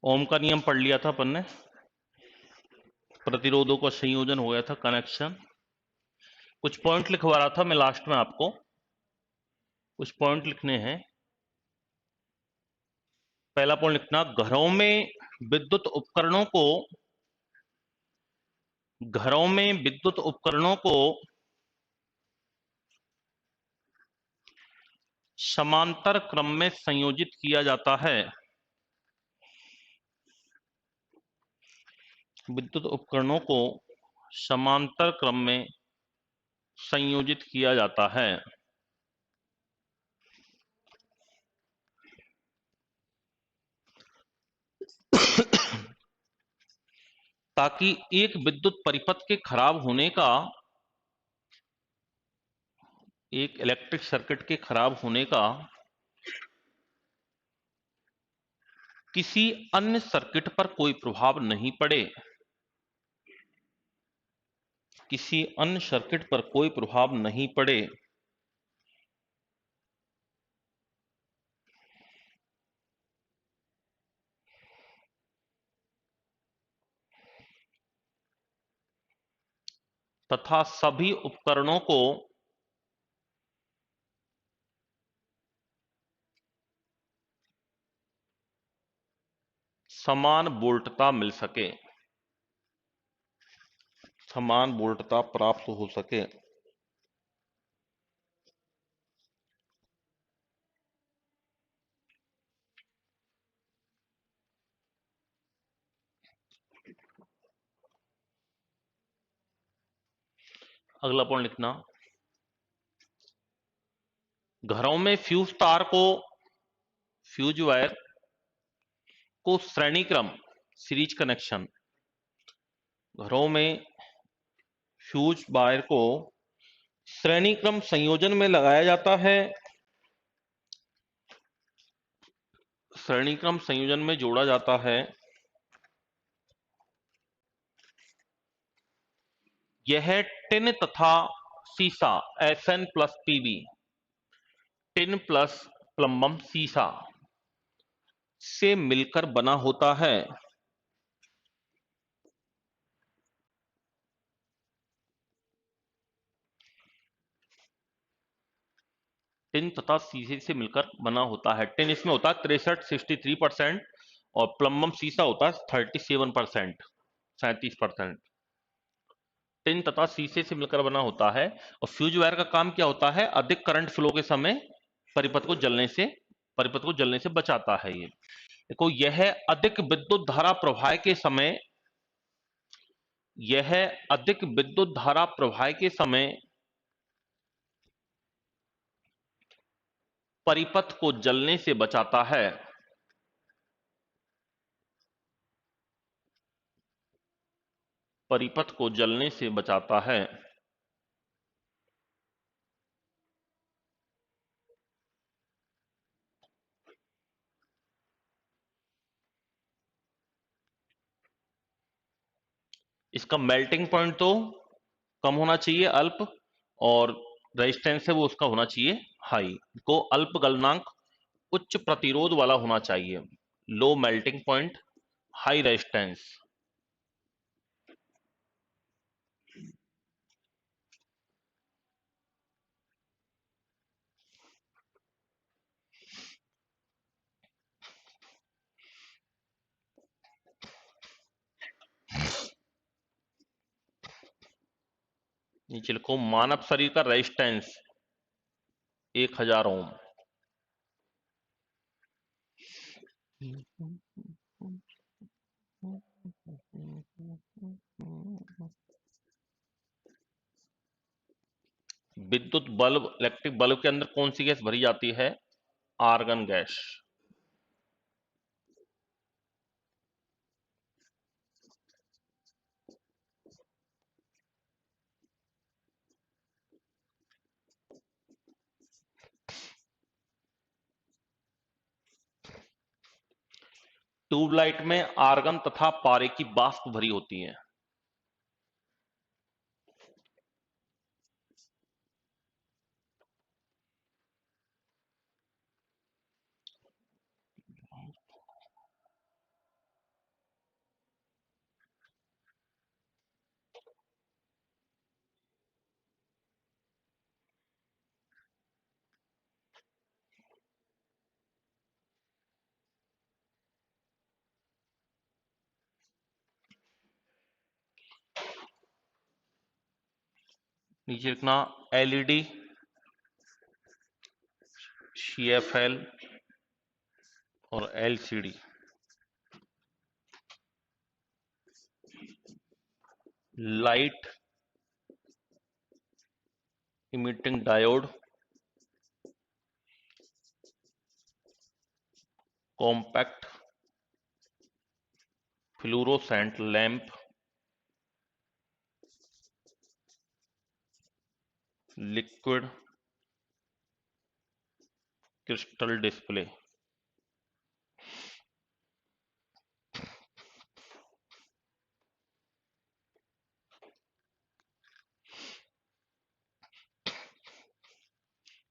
ओम का नियम पढ़ लिया था अपन ने। प्रतिरोधों का संयोजन हो गया था, कनेक्शन। कुछ पॉइंट लिखवा रहा था मैं लास्ट में आपको, कुछ पॉइंट लिखने हैं। पहला पॉइंट लिखना, घरों में विद्युत उपकरणों को समांतर क्रम में संयोजित किया जाता है। विद्युत उपकरणों को समांतर क्रम में संयोजित किया जाता है ताकि एक इलेक्ट्रिक सर्किट के खराब होने का किसी अन्य सर्किट पर कोई प्रभाव नहीं पड़े, किसी अन्य सर्किट पर कोई प्रभाव नहीं पड़े, तथा सभी उपकरणों को समान वोल्टता मिल सके, समान वोल्टता प्राप्त हो सके। अगला पॉइंट लिखना, घरों में फ्यूज वायर को श्रेणी क्रम, सीरीज कनेक्शन, घरों में फ्यूज वायर को श्रेणी क्रम संयोजन में लगाया जाता है, श्रेणी क्रम संयोजन में जोड़ा जाता है। यह टिन तथा सीसा, Fn plus PB, tin plus plumbum सीसा से मिलकर बना होता है। टिन तथा सीसे से मिलकर बना होता है। टिन इसमें होता है 63% और प्लम्बम सीसा होता है 37%, 37%। टिन तथा सीसे से मिलकर बना होता है। और फ्यूज वायर का काम क्या होता है? अधिक करंट फ्लो के समय परिपथ को जलने से बचाता है। ये देखो, यह अधिक विद्युत धारा प्रवाह के समय परिपथ को जलने से बचाता है। परिपथ को जलने से बचाता है। इसका मेल्टिंग पॉइंट तो कम होना चाहिए, अल्प, और रेजिस्टेंस है वो उसका होना चाहिए हाई। को अल्प गलनांक उच्च प्रतिरोध वाला होना चाहिए। Low melting point, high resistance. नीचे लिखो, मानव शरीर का रेजिस्टेंस 1000 ओम। इलेक्ट्रिक बल्ब के अंदर कौन सी गैस भरी जाती है? Argon gas. ट्यूबलाइट में आर्गन तथा पारे की वाष्प भरी होती है। नीचे लिखना एलईडी, सीएफएल और LCD. Light emitting diode, compact fluorescent lamp, liquid crystal display.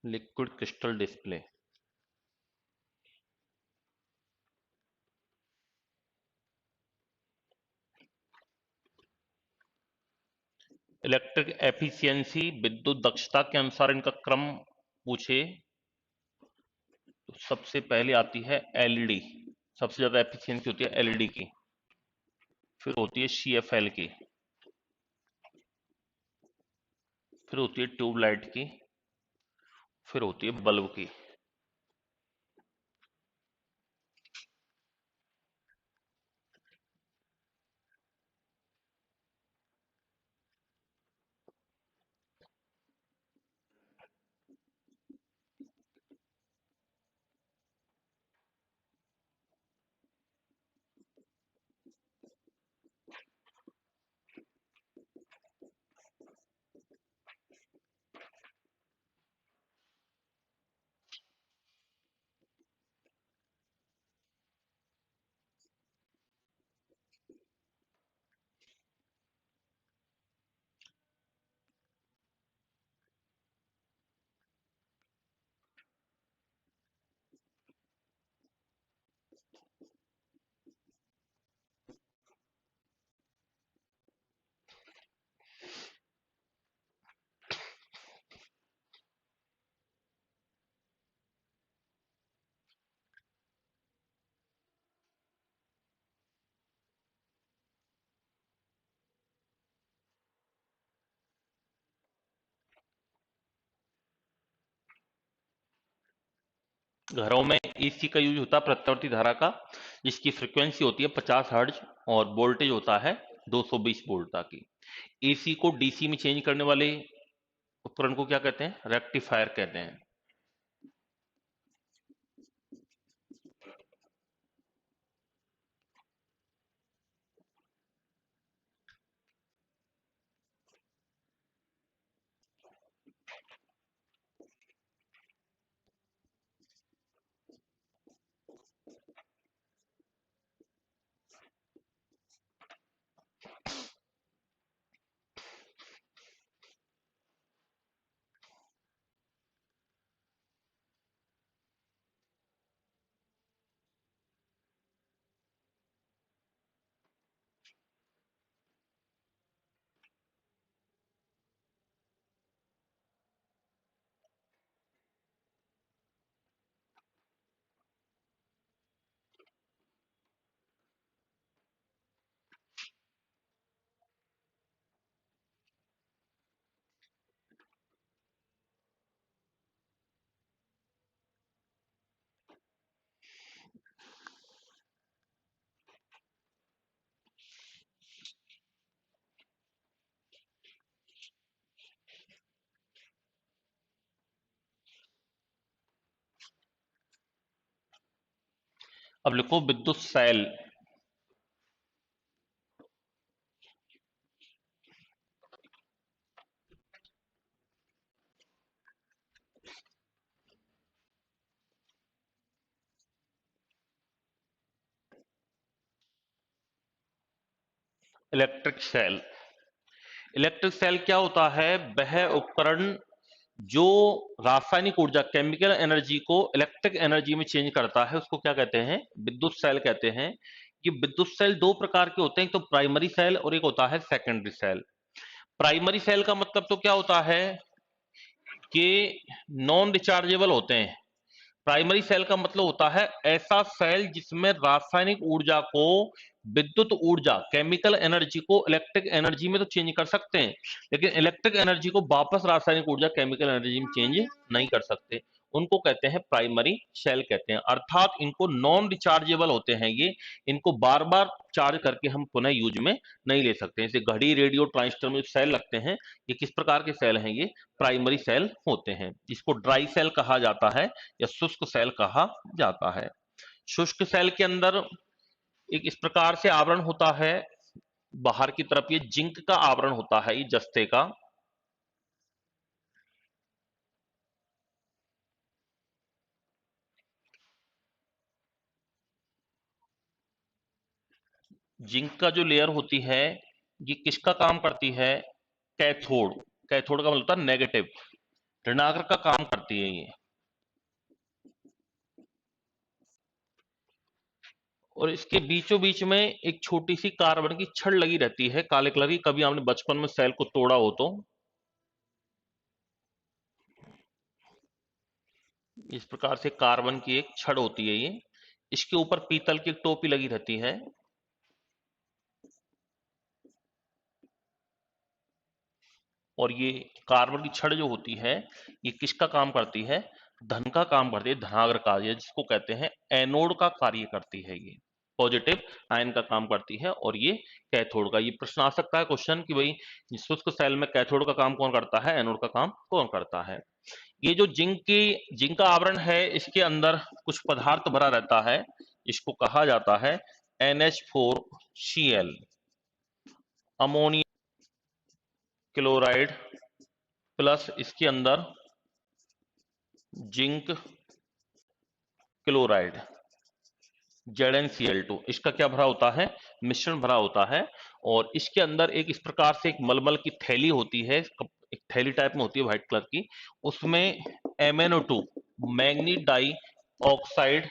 Liquid crystal display. Electric efficiency, विद्युत दक्षता के अनुसार इनका क्रम पूछे तो सबसे पहले आती है एलईडी, सबसे ज्यादा एफिशिएंसी होती है एलईडी की, फिर होती है सीएफएल की, फिर होती है ट्यूबलाइट की, फिर होती है बल्ब की। घरों में एसी का यूज होता है प्रत्यावर्ती धारा का, जिसकी फ्रीक्वेंसी होती है 50 हर्ट्ज और वोल्टेज होता है 220 वोल्ट तक की। एसी को डीसी में चेंज करने वाले उपकरण को क्या कहते हैं? रेक्टिफायर कहते हैं। अब लिखो विद्युत cell. Electric cell. Electric cell क्या होता है? वह उपकरण जो रासायनिक ऊर्जा केमिकल एनर्जी को इलेक्ट्रिक एनर्जी में चेंज करता है, उसको क्या कहते हैं? विद्युत सेल कहते हैं। ये विद्युत सेल दो प्रकार के होते हैं, एक तो प्राइमरी सेल और एक होता है सेकेंडरी सेल। प्राइमरी सेल का मतलब तो क्या होता है कि नॉन रिचार्जेबल होते हैं, प्राइमरी सेल का मतलब होता है ऐसा सेल जिसमें रासायनिक ऊर्जा को विद्युत ऊर्जा, केमिकल एनर्जी को इलेक्ट्रिक एनर्जी में तो चेंज कर सकते हैं, लेकिन इलेक्ट्रिक एनर्जी को वापस रासायनिक ऊर्जा केमिकल एनर्जी में चेंज नहीं कर सकते। उनको कहते हैं प्राइमरी सेल कहते हैं, अर्थात इनको नॉन रिचार्जेबल होते हैं ये, इनको बार बार चार्ज करके हम पुनः यूज में नहीं ले सकते। जैसे घड़ी, रेडियो, ट्रांजिस्टर में सेल लगते हैं, ये किस प्रकार के सेल हैं? ये प्राइमरी सेल होते हैं। इसको ड्राई सेल कहा जाता है या शुष्क सेल कहा जाता है। शुष्क सेल के अंदर एक इस प्रकार से आवरण होता है, बाहर की तरफ ये जिंक का आवरण होता है, ये जस्ते का। जिंक का जो लेयर होती है ये किसका काम करती है? कैथोड। कैथोड का मतलब होता है नेगेटिव, ऋणात्मक का काम करती है ये। और इसके बीचों बीच में एक छोटी सी कार्बन की छड़ लगी रहती है काले कलर की। कभी आपने बचपन में सेल को तोड़ा हो तो इस प्रकार से कार्बन की एक छड़ होती है ये। इसके ऊपर पीतल की एक टोपी लगी रहती है। और ये कार्बन की छड़ जो होती है ये किसका काम करती है? धन का काम करती है, धनाग्र कार्य, जिसको कहते हैं एनोड का कार्य करती है ये। पॉजिटिव आयन का काम करती है। और ये कैथोड का। ये प्रश्न आ सकता है क्वेश्चन कि भाई शुष्क सेल में कैथोड का काम कौन करता है, एनोड का काम कौन करता है? ये जो जिंक का आवरण है, इसके अंदर कुछ पदार्थ भरा रहता है, इसको कहा जाता है NH4Cl, अमोनियम क्लोराइड प्लस इसके अंदर जिंक क्लोराइड, ZnCl2। इसका क्या भरा होता है? मिश्रण भरा होता है। और इसके अंदर एक इस प्रकार से एक मलमल की थैली होती है, एक थैली टाइप में होती है व्हाइट कलर की, उसमें MnO2, manganese dioxide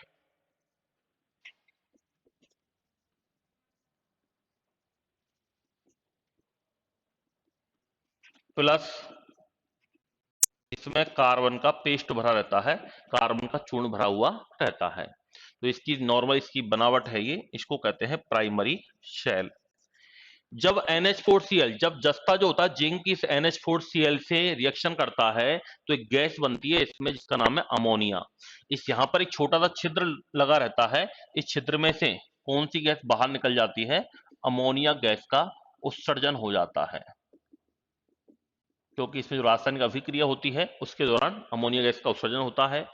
plus इसमें कार्बन का पेस्ट भरा रहता है, कार्बन का चूर्ण भरा हुआ रहता है। तो इसकी नॉर्मल इसकी बनावट है ये, इसको कहते हैं प्राइमरी शेल। जब NH4Cl, जब जस्ता जो होता है जिंक इस NH4Cl से रिएक्शन करता है तो एक गैस बनती है इसमें जिसका नाम है अमोनिया। इस यहां पर एक छोटा सा छिद्र लगा रहता है, इस छिद्र में से कौन सी गैस बाहर निकल जाती है? अमोनिया गैस का उत्सर्जन हो जाता है, क्योंकि इसमें जो रासायनिक अभिक्रिया होती है उसके दौरान अमोनिया गैस का उत्सर्जन होता है।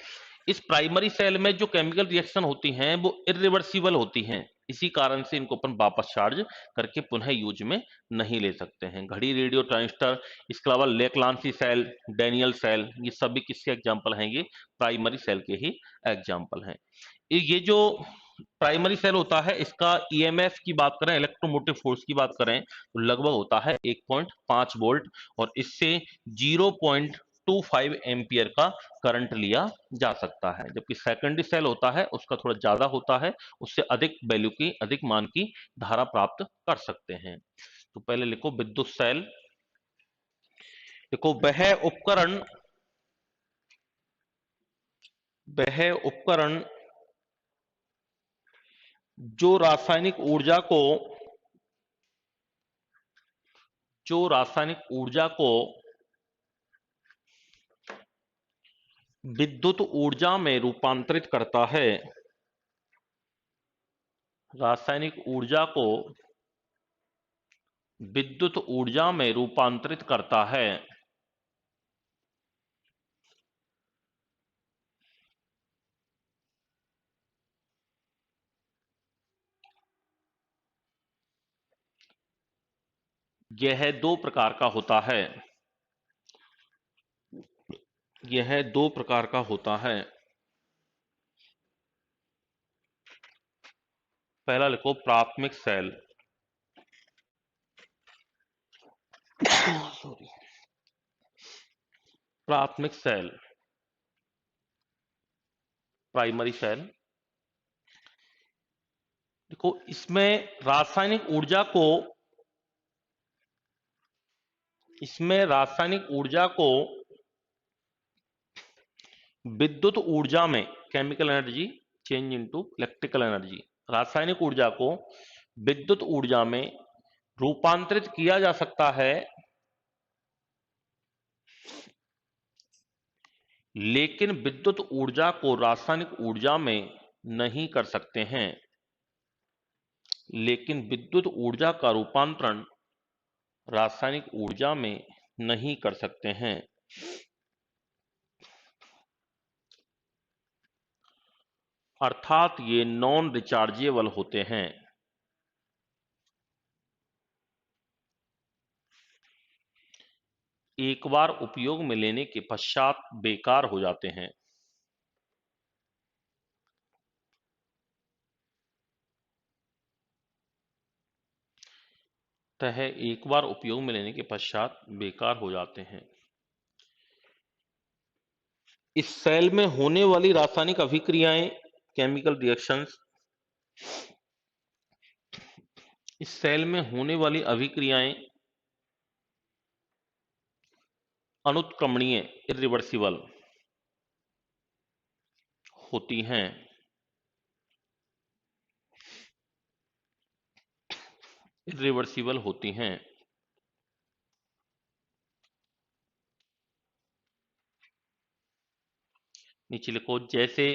इस प्राइमरी सेल में जो केमिकल रिएक्शन होती हैं वो इरिवर्सिबल होती हैं, इसी कारण से इनको अपन वापस चार्ज करके पुनः यूज में नहीं ले सकते हैं। घड़ी, रेडियो, ट्रांजिस्टर, इसके अलावा लेक्लांसी सेल, डैनियल सेल, ये सभी किसके एग्जाम्पल हैं? ये प्राइमरी सेल के ही एग्जाम्पल हैं। ये जो प्राइमरी सेल होता है इसका ईएमएफ की बात करें, इलेक्ट्रोमोटिव फोर्स की बात करें, तो लगभग होता है 1.5 वोल्ट, और इससे 0.25 एम्पियर का करंट लिया जा सकता है। जबकि सेकेंडरी सेल होता है उसका थोड़ा ज्यादा होता है, उससे अधिक वैल्यू की, अधिक मान की धारा प्राप्त कर सकते हैं। तो पहले लिखो विद्युत सेल। देखो वह उपकरण जो रासायनिक ऊर्जा को विद्युत ऊर्जा में रूपांतरित करता है, रासायनिक ऊर्जा को विद्युत ऊर्जा में रूपांतरित करता है, यह दो प्रकार का होता है। यह दो प्रकार का होता है। पहला लिखो प्राथमिक सेल। सॉरी, प्राथमिक सेल, प्राइमरी सेल। देखो इसमें रासायनिक ऊर्जा को विद्युत ऊर्जा में chemical energy change into electrical energy. रासायनिक ऊर्जा को विद्युत ऊर्जा में रूपांतरित किया जा सकता है, लेकिन विद्युत ऊर्जा को रासायनिक ऊर्जा में नहीं कर सकते हैं। लेकिन विद्युत ऊर्जा का रूपांतरण रासायनिक ऊर्जा में नहीं कर सकते हैं। अर्थात ये नॉन रिचार्जेबल होते हैं। एक बार उपयोग में लेने के पश्चात बेकार हो जाते हैं। एक बार उपयोग में लेने के पश्चात बेकार हो जाते हैं। इस सेल में होने वाली रासायनिक अभिक्रियाएं, केमिकल रिएक्शंस, इस सेल में होने वाली अभिक्रियाएं अनुत्क्रमणीय इरिवर्सिबल होती हैं। इरिवर्सिबल होती हैं। नीचे लिखो, जैसे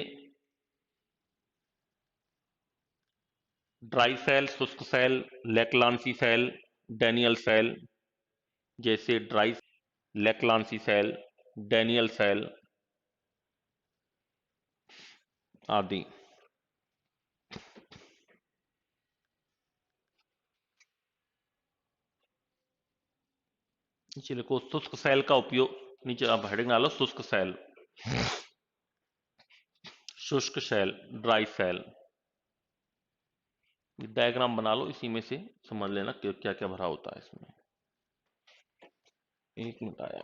ड्राई सेल, शुष्क सेल, लेक्लांसी सेल, डैनियल सेल। जैसे ड्राई, लेक्लांसी सेल, डैनियल सेल आदि। नीचे लिखो, शुष्क सेल का उपयोग, नीचे आप हेडिंग डालो शुष्क सेल, शुष्क सेल, ड्राई सेल। डायग्राम बना लो, इसी में से समझ लेना क्या क्या भरा होता है इसमें। एक मिनट आया।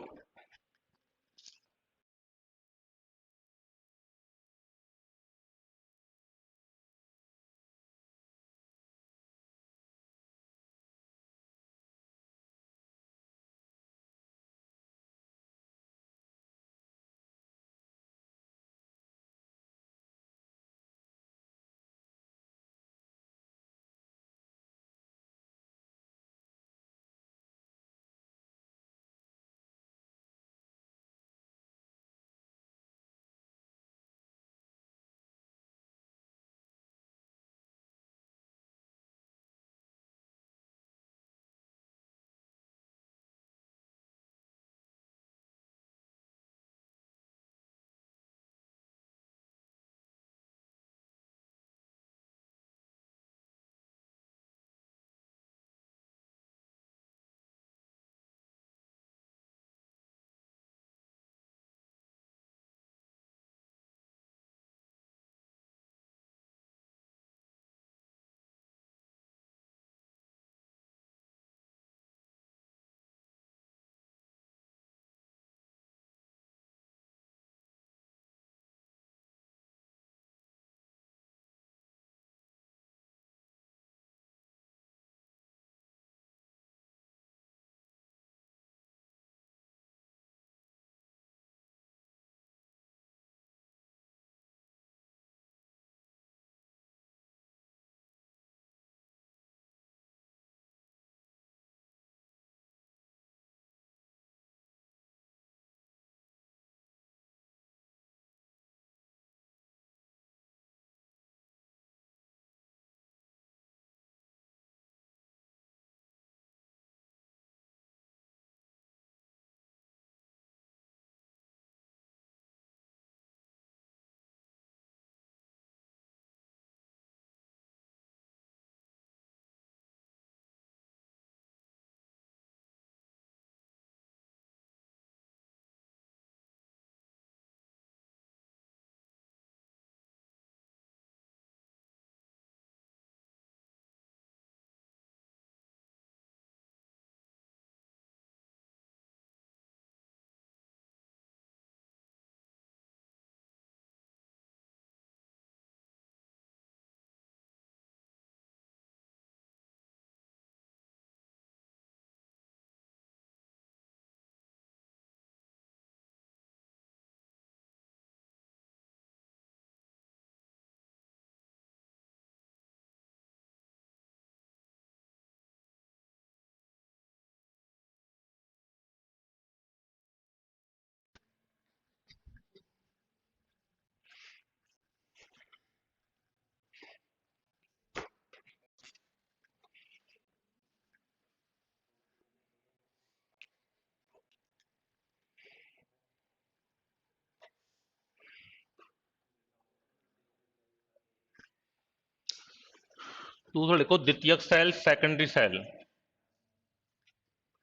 दूसरा लिखो द्वितीयक सेल, सेकेंडरी सेल।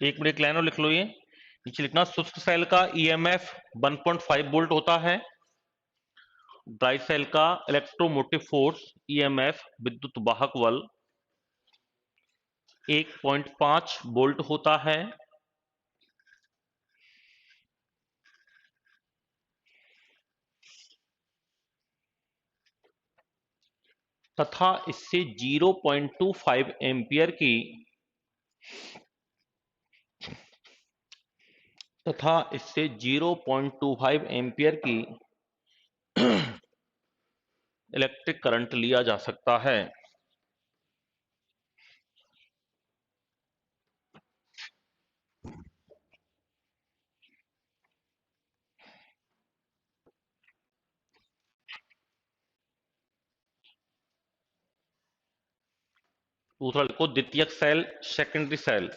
एक मिनट लाइन और लिख लो। ये नीचे लिखना, शुष्क सेल का ईएमएफ 1.5 वोल्ट होता है। ड्राई सेल का इलेक्ट्रोमोटिव फोर्स ईएमएफ विद्युत वाहक बल 1.5 वोल्ट होता है। तथा इससे 0.25 एम्पियर की तथा इससे 0.25 एम्पियर की इलेक्ट्रिक करंट लिया जा सकता है। दूसरा लिखो द्वितीयक सेल, सेकेंडरी सेल।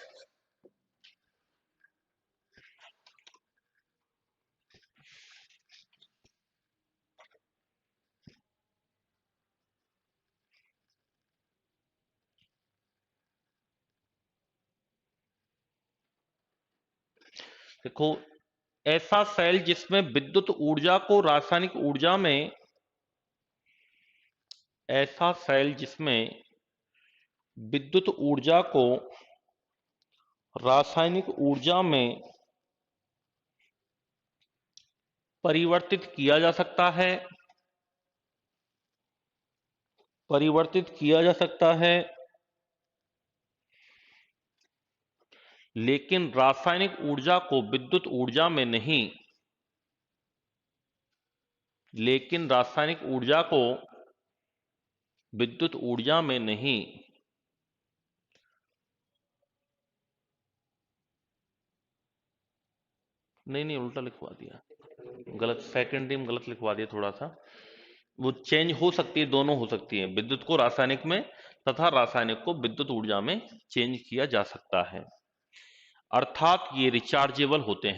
देखो, ऐसा सेल जिसमें विद्युत ऊर्जा को रासायनिक ऊर्जा में ऐसा सेल जिसमें विद्युत ऊर्जा को रासायनिक ऊर्जा में परिवर्तित किया जा सकता है लेकिन रासायनिक ऊर्जा को विद्युत ऊर्जा में नहीं लेकिन रासायनिक ऊर्जा को विद्युत ऊर्जा में नहीं नहीं, उल्टा लिखवा दिया, गलत, सेकेंडरी में गलत लिखवा दिया थोड़ा सा। वो चेंज हो सकती है, दोनों हो सकती है, विद्युत को रासायनिक में तथा रासायनिक को विद्युत ऊर्जा में चेंज किया जा सकता है। अर्थात ये रिचार्जेबल होते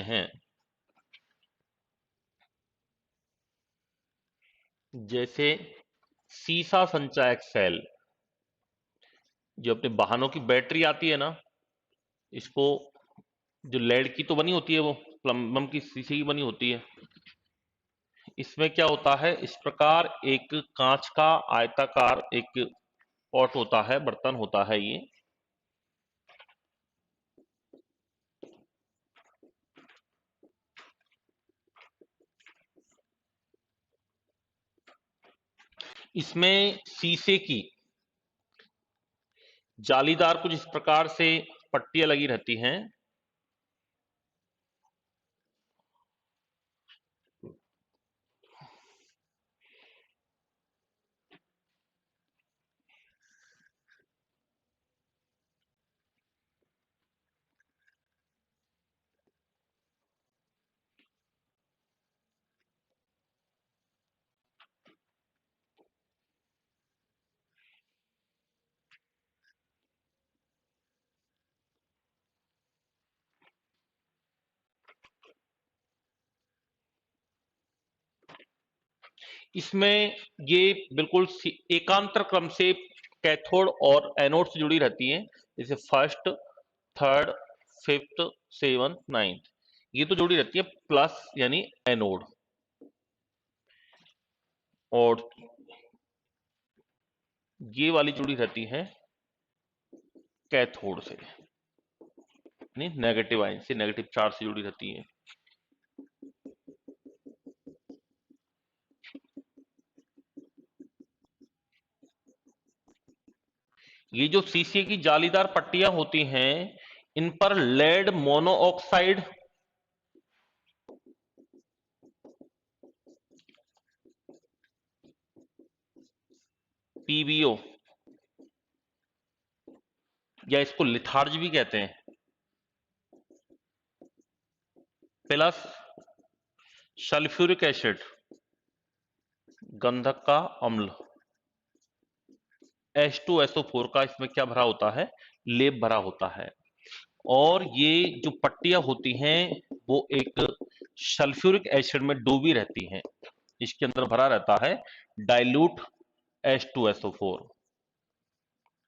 हैं जैसे सीसा संचायक सेल, जो अपने वाहनों की बैटरी आती है ना, इसको, जो लेड की तो बनी होती है, वो प्लम्बम की शीशे की बनी होती है। इसमें क्या होता है, इस प्रकार एक कांच का आयताकार एक पॉट होता है, बर्तन होता है ये। इसमें शीशे की जालीदार कुछ इस प्रकार से पट्टियां लगी रहती हैं। इसमें ये बिल्कुल एकांतर क्रम से कैथोड और एनोड से जुड़ी रहती हैं, जैसे first, third, fifth, seventh, ninth, ये तो जुड़ी रहती है, प्लस यानी एनोड, और ये वाली जुड़ी रहती है कैथोड से, यानी नेगेटिव आयन से, नेगेटिव चार्ज से जुड़ी रहती है। ये जो शीशे की जालीदार पट्टियां होती हैं, इन पर लेड मोनोऑक्साइड, पीबीओ, या इसको लिथार्ज भी कहते हैं, प्लस सल्फ्यूरिक एसिड, गंधक का अम्ल, H2SO4 का इसमें क्या भरा होता है, लेप भरा होता है। और ये जो पट्टियां होती हैं वो एक सल्फ्यूरिक एसिड में डूबी रहती हैं। इसके अंदर भरा रहता है डाइल्यूट H2SO4,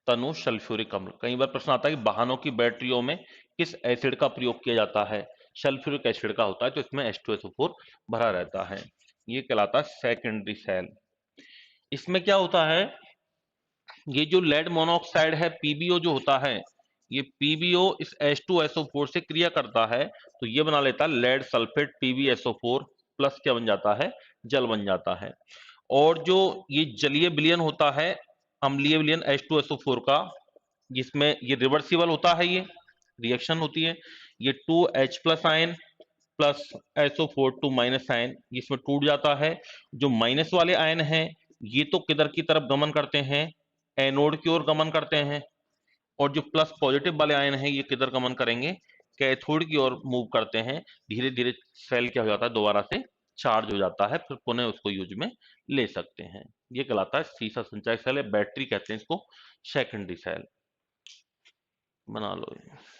तनु सल्फ्यूरिक अम्ल। कई बार प्रश्न आता है कि वाहनों की बैटरियों में किस एसिड का प्रयोग किया जाता है, सल्फ्यूरिक एसिड का होता है, तो इसमें H2SO4 भरा रहता है। ये कहलाता है सेकेंडरी सेल। इसमें क्या होता है, ये जो लेड मोनोऑक्साइड है पीबीओ जो होता है, ये पीबीओ इस H2SO4 से क्रिया करता है, तो ये बना लेता है लेड सल्फेट PbSO4 प्लस, क्या बन जाता है, जल बन जाता है। और जो ये जलीय विलयन होता है, अम्लीय विलयन H2SO4 का, जिसमें ये रिवर्सिबल होता है, ये रिएक्शन होती है, ये 2H plus ion plus SO4 2 minus ion इसमें टूट जाता है। जो माइनस वाले आयन हैं ये तो किधर की तरफ गमन करते हैं, एनोड की ओर गमन करते हैं, और जो प्लस पॉजिटिव वाले आयन हैं ये किधर गमन करेंगे, कैथोड की ओर मूव करते हैं। धीरे धीरे सेल क्या हो जाता है, दोबारा से चार्ज हो जाता है, फिर पुनः उसको यूज में ले सकते हैं। ये कहलाता है सीसा संचय सेल है, बैटरी कहते हैं इसको, सेकेंडरी सेल। बना लो ये।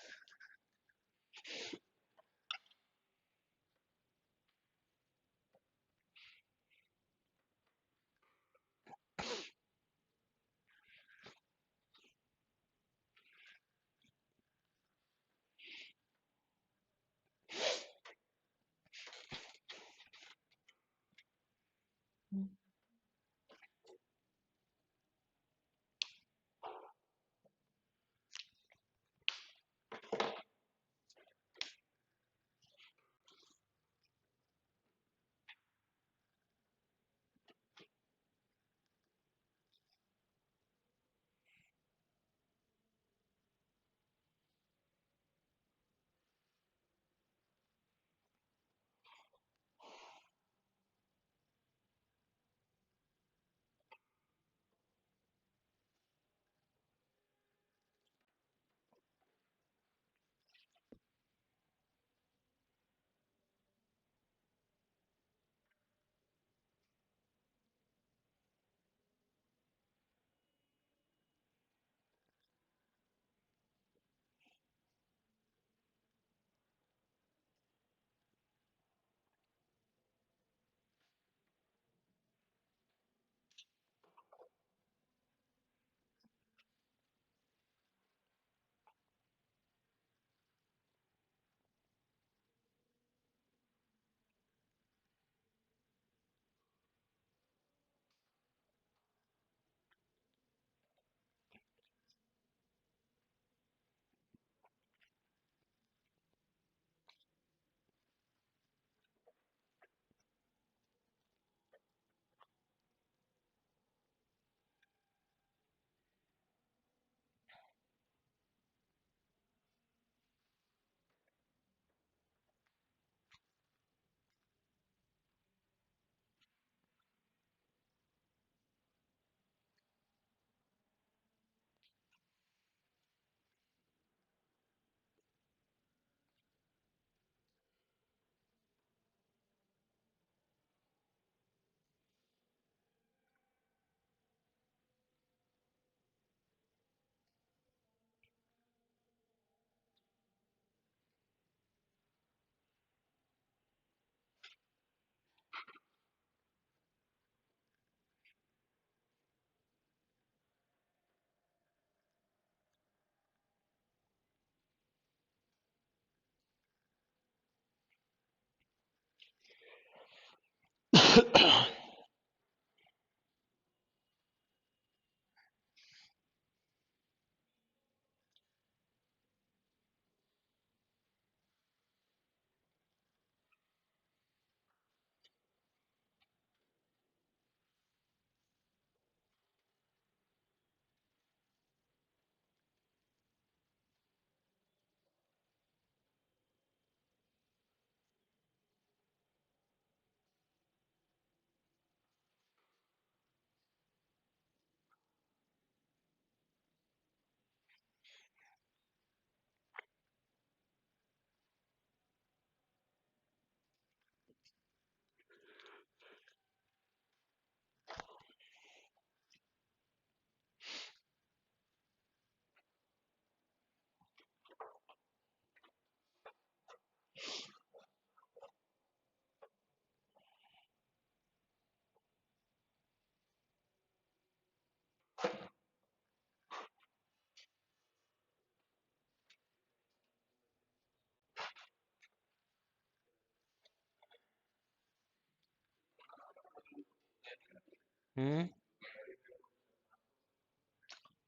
हम्म।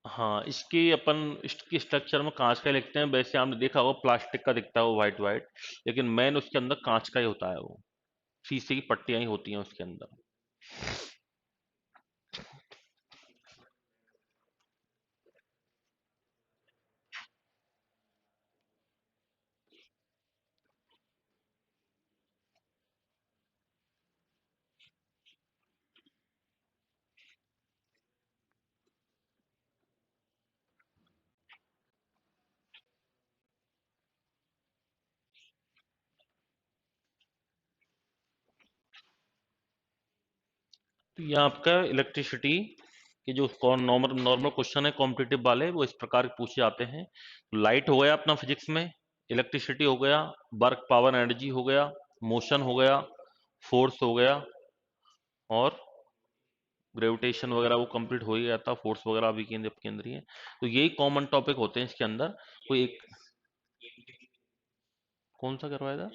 हाँ, इसकी स्ट्रक्चर में कांच का लिखते हैं, वैसे आपने देखा होगा प्लास्टिक का दिखता है वो वाइट वाइट, लेकिन मेन उसके अंदर कांच का ही होता है वो, शीशे की पट्टियां ही होती हैं उसके अंदर। तो ये आपका इलेक्ट्रिसिटी के जो नॉर्मल नॉर्मल क्वेश्चन है कॉम्पिटिटिव वाले, वो इस प्रकार के पूछे जाते हैं। लाइट हो गया अपना फिजिक्स में, इलेक्ट्रिसिटी हो गया, वर्क पावर एनर्जी हो गया, मोशन हो गया, फोर्स हो गया, और ग्रेविटेशन वगैरह वो कंप्लीट हो ही गया था, फोर्स वगैरह अभी केंद्रीय। तो यही कॉमन टॉपिक होते हैं इसके अंदर। कोई एक कौन सा करवाया था?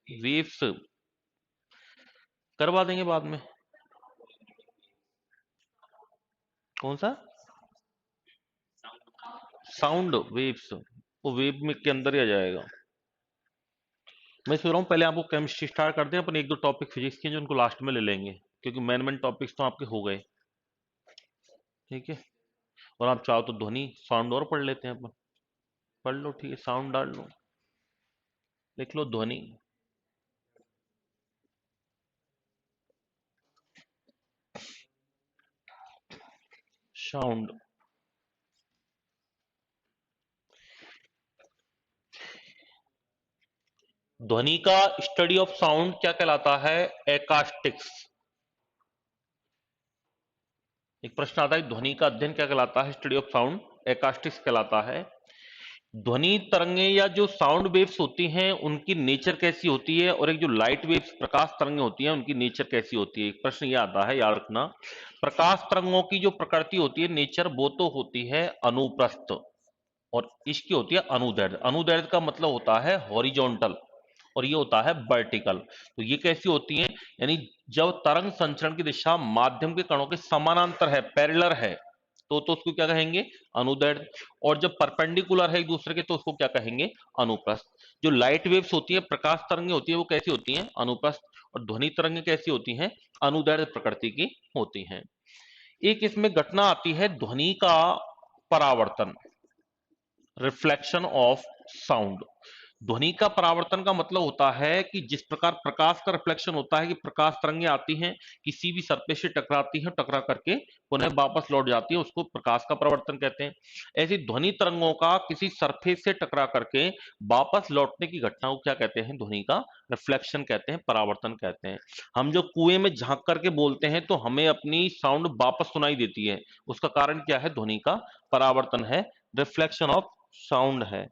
वेव्स करवा देंगे बाद में। कौन सा? साउंड वेव्स, वो वेव में के अंदर ही आ जाएगा। मैं सोच रहा हूँ पहले आपको केमिस्ट्री स्टार्ट करते हैं, अपन एक दो टॉपिक फिजिक्स के जो उनको लास्ट में ले लेंगे, क्योंकि मेन मेन टॉपिक्स तो आपके हो गए। ठीक है। और आप चाहो तो ध्वनि साउंड और पढ़ लेते हैं अपन। पढ़ लो, ठीक है, साउंड डाल लो, लिख लो ध्वनि। साउंड। ध्वनि का स्टडी ऑफ साउंड क्या कहलाता है? एकास्टिक्स। एक प्रश्न आता है, ध्वनि का अध्ययन क्या कहलाता है? स्टडी ऑफ साउंड, एकास्टिक्स कहलाता है। ध्वनि तरंगे या जो साउंड वेव्स होती हैं उनकी नेचर कैसी होती है, और एक जो लाइट वेव्स प्रकाश तरंगे होती हैं उनकी नेचर कैसी होती है? एक प्रश्न ये आता है, याद रखना। प्रकाश तरंगों की जो प्रकृति होती है, नेचर, वो तो होती है अनुप्रस्थ, और इसकी होती है अनुदैर्ध्य। अनुदैर्ध्य का मतलब होता है हॉरिजॉन्टल, और ये होता है वर्टिकल। तो ये कैसी होती हैं? यानी जब तरंग संचरण की दिशा माध्यम के कणों के समानांतर है, पैरेलल है, तो उसको क्या कहेंगे? अनुदैर्ध्य। और जब परपेंडिकुलर है एक दूसरे के, तो उसको क्या कहेंगे? अनुप्रस्थ। जो लाइट वेव्स होती है, प्रकाश तरंगे होती है, वो कैसी होती हैं? अनुप्रस्थ। और ध्वनि तरंगे कैसी होती हैं? अनुदैर्ध्य प्रकृति की होती हैं। एक इसमें घटना आती है ध्वनि का परावर्तन, रिफ्लेक्शन ऑफ साउंड। ध्वनि का परावर्तन का मतलब होता है कि जिस प्रकार प्रकाश का रिफ्लेक्शन होता है, कि प्रकाश तरंगें आती हैं, किसी भी सरफेस से टकराती हैं, टकरा करके पुनः वापस लौट जाती है, उसको प्रकाश का परावर्तन कहते हैं। ऐसी ध्वनि तरंगों का किसी सरफेस से टकरा करके वापस लौटने की घटना को क्या कहते हैं? ध्वनि का रिफ्लेक्शन कहते हैं, परावर्तन कहते हैं। हम जो कुएं में झांक करके बोलते हैं तो हमें अपनी साउंड वापस सुनाई देती है, उसका कारण क्या है? ध्वनि का परावर्तन है, रिफ्लेक्शन ऑफ साउंड है।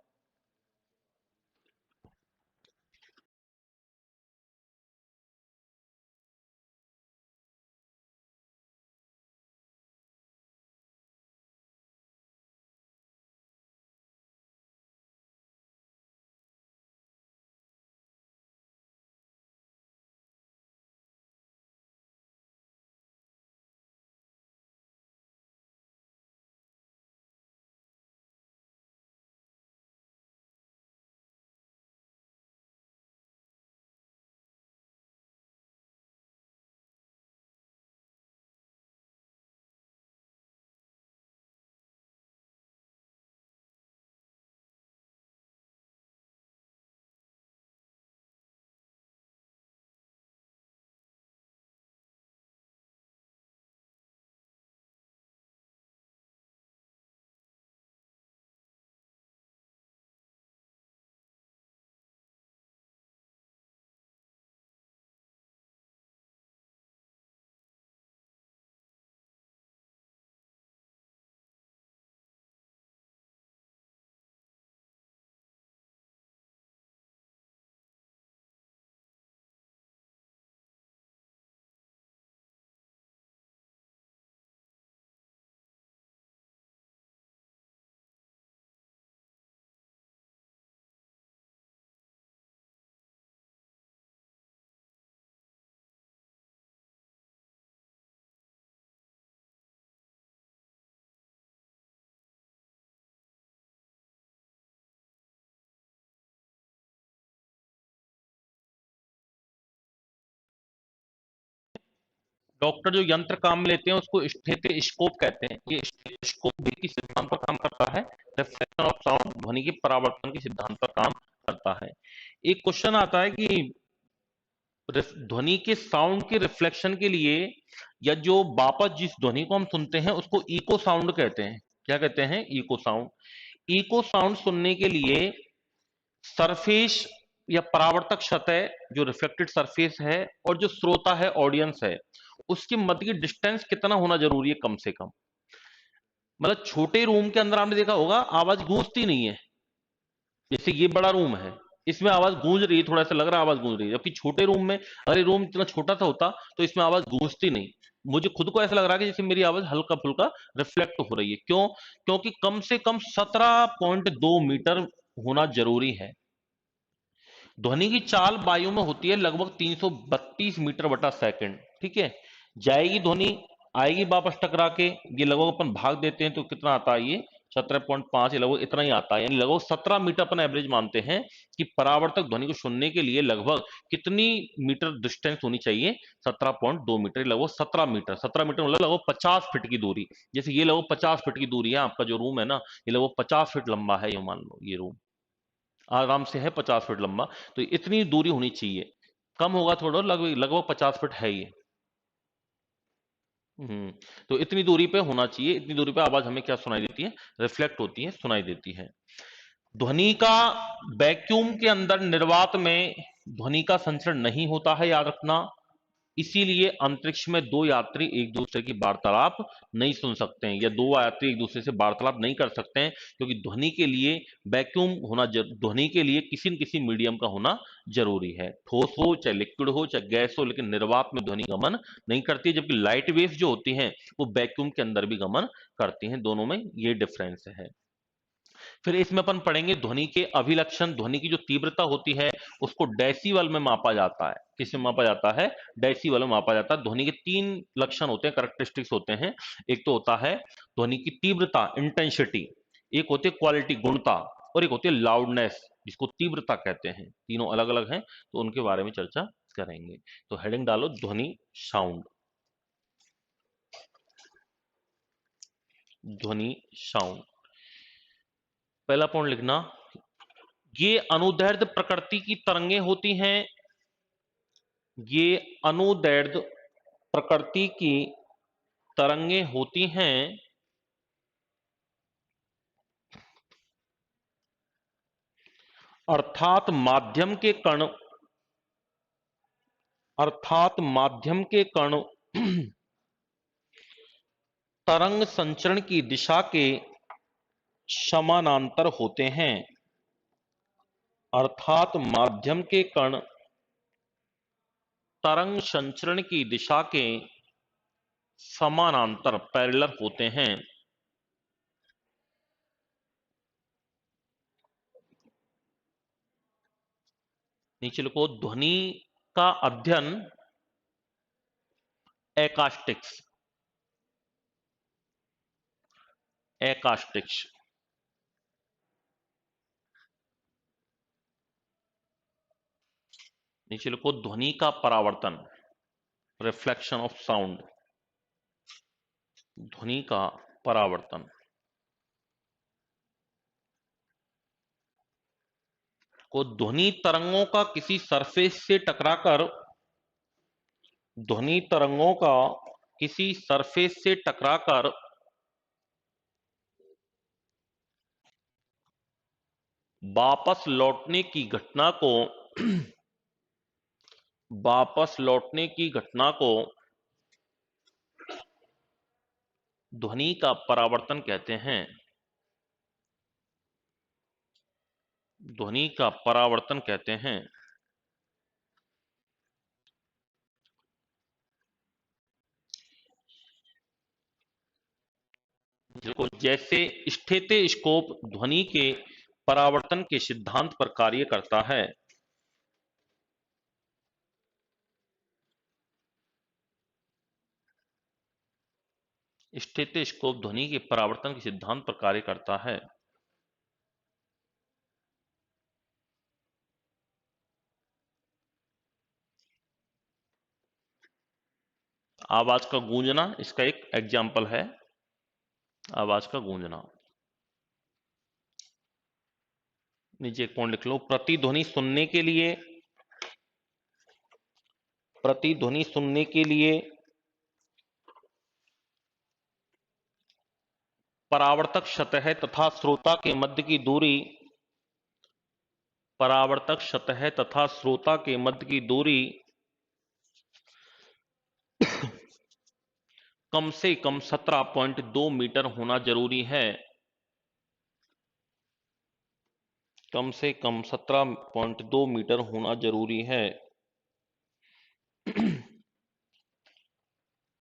डॉक्टर जो यंत्र काम में लेते हैं उसको स्टेथोस्कोप कहते हैं। ये स्टेथोस्कोप भी किस सिद्धांत पर काम करता है? रिफ्लेक्शन ऑफ साउंड, ध्वनि के परावर्तन के सिद्धांत पर काम करता है। एक क्वेश्चन आता है कि ध्वनि के साउंड के रिफ्लेक्शन के लिए, या जो वापस जिस ध्वनि को हम सुनते हैं उसको इको साउंड कहते हैं। क्या कहते हैं? Echo sound. इको साउंड सुनने के लिए सरफेस या परावर्तक सतह, जो रिफ्लेक्टेड सरफेस है, और जो श्रोता है, ऑडियंस है, उसके मध्य की डिस्टेंस कितना होना जरूरी है? कम से कम। मतलब छोटे रूम के अंदर आपने देखा होगा आवाज गूंजती नहीं है। जैसे ये बड़ा रूम है, इसमें आवाज गूंज रही है, थोड़ा सा लग रहा है आवाज गूंज रही है, जबकि छोटे रूम में, अगर ये रूम इतना छोटा सा होता तो इसमें आवाज गूंजती नहीं। मुझे खुद को ऐसा लग रहा है कि जैसे मेरी आवाज हल्का फुल्का रिफ्लेक्ट हो रही है। क्यों? क्योंकि कम से कम 17.2 मीटर होना जरूरी है। ध्वनि की चाल वायु में होती है लगभग 332 मीटर बटा सेकंड। ठीक है, जाएगी ध्वनि, आएगी वापस टकरा के, ये लगभग अपन भाग देते हैं तो कितना आता है? ये 17.5, लगभग इतना ही आता है। यानी लगभग 17 मीटर अपन एवरेज मानते हैं कि परावर्तक ध्वनि को सुनने के लिए लगभग कितनी मीटर डिस्टेंस होनी चाहिए? 17.2 मीटर, लगभग 17 मीटर। 17 मीटर मतलब लगभग 50 फीट की दूरी। जैसे ये लगभग 50 फीट की दूरी है, आपका जो रूम है ना, ये लगभग 50 फीट लंबा है, ये मान लो ये रूम आराम से है 50 फीट लंबा। तो इतनी दूरी होनी चाहिए, कम होगा थोड़ा, लगभग लगभग 50 फीट है ये। तो इतनी दूरी पे होना चाहिए। इतनी दूरी पे आवाज हमें क्या सुनाई देती है? रिफ्लेक्ट होती है, सुनाई देती है। ध्वनि का वैक्यूम के अंदर, निर्वात में ध्वनि का संचरण नहीं होता है, याद रखना। इसीलिए अंतरिक्ष में दो यात्री एक दूसरे की वार्तालाप नहीं सुन सकते हैं, या दो यात्री एक दूसरे से वार्तालाप नहीं कर सकते हैं, क्योंकि ध्वनि के लिए वैक्यूम होना, ध्वनि के लिए किसी न किसी मीडियम का होना जरूरी है। ठोस हो चाहे लिक्विड हो चाहे गैस हो, लेकिन निर्वात में ध्वनि गमन नहीं करती है। जबकि लाइट वेव्स जो होती हैं वो वैक्यूम के अंदर भी गमन करती हैं। दोनों में ये डिफरेंस है। फिर इसमें अपन पढ़ेंगे ध्वनि के अभिलक्षण। ध्वनि की जो तीव्रता होती है उसको डेसिबल में मापा जाता है। किसमें मापा जाता है? डेसिबल में मापा जाता है। ध्वनि के तीन लक्षण होते हैं, करेक्टरिस्टिक्स होते हैं। एक तो होता है ध्वनि की तीव्रता, इंटेंसिटी। एक होती है क्वालिटी, गुणता। और एक होती है लाउडनेस, जिसको तीव्रता कहते हैं। तीनों अलग अलग हैं, तो उनके बारे में चर्चा करेंगे। तो हेडिंग डालो ध्वनि साउंड। ध्वनि साउंड, पहला पॉइंट लिखना, ये अनुदैर्ध्य प्रकृति की तरंगे होती हैं। ये अनुदैर्ध्य प्रकृति की तरंगे होती हैं, अर्थात माध्यम के कण, अर्थात माध्यम के कण तरंग संचरण की दिशा के समानांतर होते हैं। अर्थात माध्यम के कण तरंग संचरण की दिशा के समानांतर, पैरेलल होते हैं। नीचे लिखो, ध्वनि का अध्ययन एकॉस्टिक्स, एकॉस्टिक्स। नीचे लिखो, ध्वनि का परावर्तन, रिफ्लेक्शन ऑफ साउंड। ध्वनि का परावर्तन को ध्वनि तरंगों का किसी सरफेस से टकराकर, ध्वनि तरंगों का किसी सरफेस से टकराकर वापस लौटने की घटना को, वापस लौटने की घटना को ध्वनि का परावर्तन कहते हैं। ध्वनि का परावर्तन कहते हैं। देखो, जैसे स्टेथोस्कोप ध्वनि के परावर्तन के सिद्धांत पर कार्य करता है। स्टेथोस्कोप ध्वनि के परावर्तन के सिद्धांत पर कार्य करता है। आवाज का गूंजना इसका एक एग्जाम्पल है, आवाज का गूंजना। नीचे एक पॉइंट लिख लो, प्रतिध्वनि सुनने के लिए परावर्तक सतह तथा श्रोता के मध्य की दूरी, परावर्तक सतह तथा श्रोता के मध्य की दूरी कम से कम 17.2 मीटर होना जरूरी है, कम से कम 17.2 मीटर होना जरूरी है।